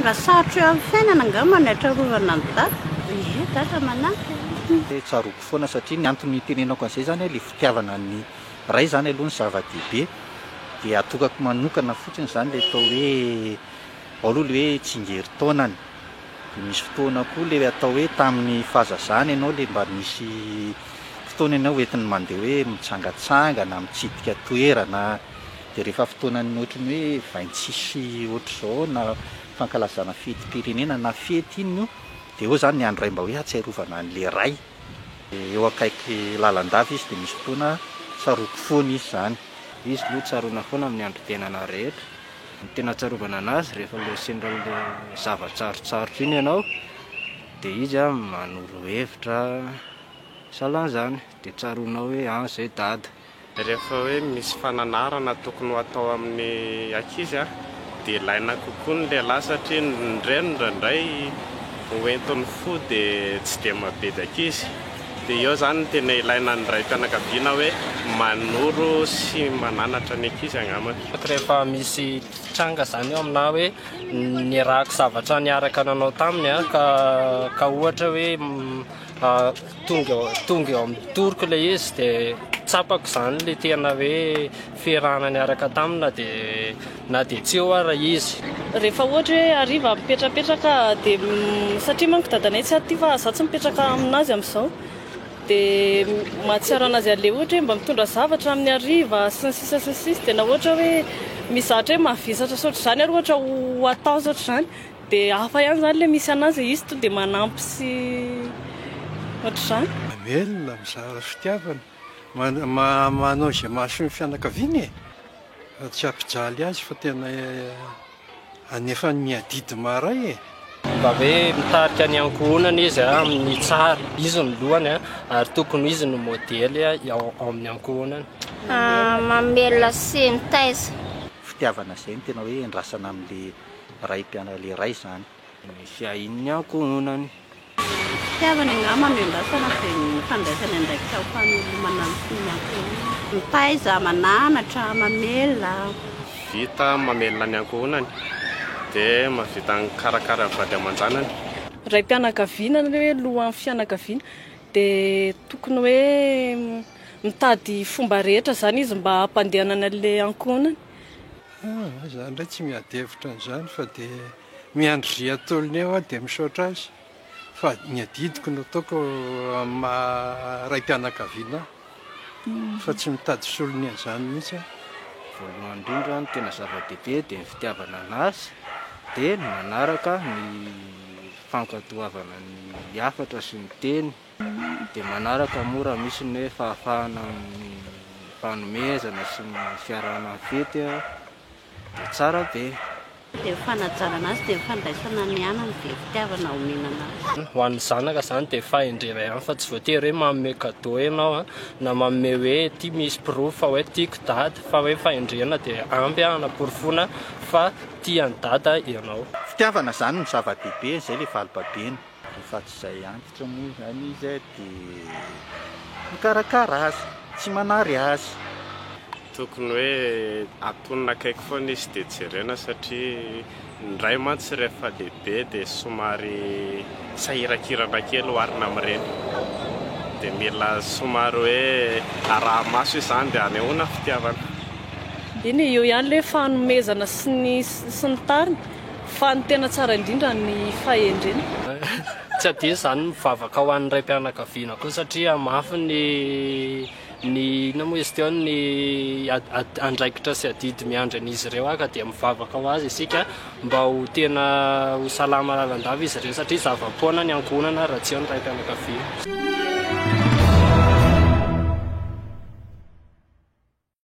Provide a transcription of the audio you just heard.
mangasarotra eo amin'ny fiainana angamba ny atrarovana ny dada. Dada manampy. Tsaroko foana satria ny antony tenenako an'izay zany ilay fitiavana ny ray zany aloha ny zava-dehibe dia atokako manokana fotsiny zany ilay atao hoe ao aloha ilay hoe tsingerin-taonany. Dia misy fotoana koa ilay atao hoe tamin'ny fahazazana ianao ilay mba misy fotoana ianao hoentiny mandeha hoe mitsangatsangana mitsidika toerana. Dia rehefa fotoanany ohatrany hoe vaintsisy ohatr'izao na fankalazana fetim-pirenena na fety iny io dia eo zany ny andro ray mba hoe atsiarovana an'ilay ray. Eo akaiky lalandava izy dia misy fotoana tsaroako foana izy zany. Izy aloha tsaroana foana amin'ny andro tenana rehetra. Ny tena tsarovana anazy rehefa ilay sendra ilay zava-tsarotsarotra iny ianao dia izy manoro hevitra salan'izany dia tsaroanao hoe izay dada. Rehefa hoe misy fananarana tokony ho atao amin'ny ankizy dia ilaina kokoa ny lehilahy satria ndraindray hoentiny fo dia tsy dia mabedy ankizy. Dia eo zany tena ilaina ny raim-pianakaviana hoe manoro sy mananatra ny ankizy angambany. Rehefa misy tranga zany eo amina hoe niarahako zavatra niaraka nanao taminy ka ohatra hoe tonga eo amin'ny toroko ilay izy dia tsapako zany ilay tena hoe fiarahana niaraka tamina na dia tsy eo ara izy. Rehefa ohatra hoe hariva mipetrapetraka dia satria manko dadanay tsy aty fa zaho tsy mipetraka aminazy amin'izao dia mahatsiaro anazy an'ilay ohatra hoe mba mitondra zavatra amin'ny hariva sy ny sisa sy ny sisa dia na ohatra hoe mizatra hoe mahavisatra saotra izany ary ohatra ho atao saotra izany dia hafa ihany izany ilay misy anazy izy to dia manampy sy ohatr'izany. Mamelona mizara fitiavana manao izay mahasoa ny fianakaviana tsy ampijaly azy fa tena anefa miadidy maray mba hoe mitarika ny ankohonana izy amin'ny tsara izy ny lohany ary tokony izy ny modely ao amin'ny ankohonana. Mamelona sy mitaiza. Fitiavana izay ny tena hoe andrasana amin'ilay raim-pianalay ray zany. Misy ahin'ny ankohonany. Fitiavana angamba no andrasana dia ny fandraisany andraikitra ho famelomana ny ankohonana. Mitaiza, mananatra, mamelona. Vita mamelona ny ankohonany dia mahavita ny karakara ny vady aman-janany. Raim-pianakaviana hoe lohan'ny fianakaviana dia tokony hoe mitady fomba rehetra zany izy mba hampandehanana an'ilay ankohonany. Zany ndray tsy miady hevitra an'izany fa dia miandry atolony eo dia misaotra azy fa ny adidiko no ataoko amin'ny raim-pianakaviana fa tsy mitady solony an'izany mihitsy. Voalohany indrindra ny tena zava-dehibe dia ny fitiavana anazy dia ny manaraka ny fankatoavana ny hafatra sy ny teny dia manaraka mora misy ny hoe fahafahana ny fanomezana sy ny fiarahana fety dia tsara be. Dia fanajana azy dia fandraisana ny anany dia fitiavana omenana azy. Ho an'ny zanaka zany dia fahendrena ihany fa tsy voatery hoe manome cadeau ianao na manome hoe ty misy proof fa hoe tiako dada fa hoe fahendrena dia ampy anaporofona fa tiany dada ianao. Fitiavana zany ny zava-dehibe izay ilay valibabeny. Rehefa tsy izay antitra moa zany izy dia mikarakara azy tsy manary azy. Tokony hoe atonina akaiky foana izy dia jerena satria ndray mantsy rehefa lehibe dia somary sahirakirana kely oharina amin'ireny dia mila somary hoe araha maso izany dia anehoana fitiavana. Iny eo ihany ilay fanomezana sy ny tariny fa ny tena tsara indrindra ny fahendrena. Tsy adino izany mivavaka ho an'ny raim-pianakaviana koa satria mafy ny ina moa izy teo ny andraikitra sy adidy miandry an'izy ireo ka dia mivavaka ho azy isika mba ho tena ho salama lalandava izy ireo satria zava-poana ny ankohonana raha tsy eo ny raim-pianakaviana.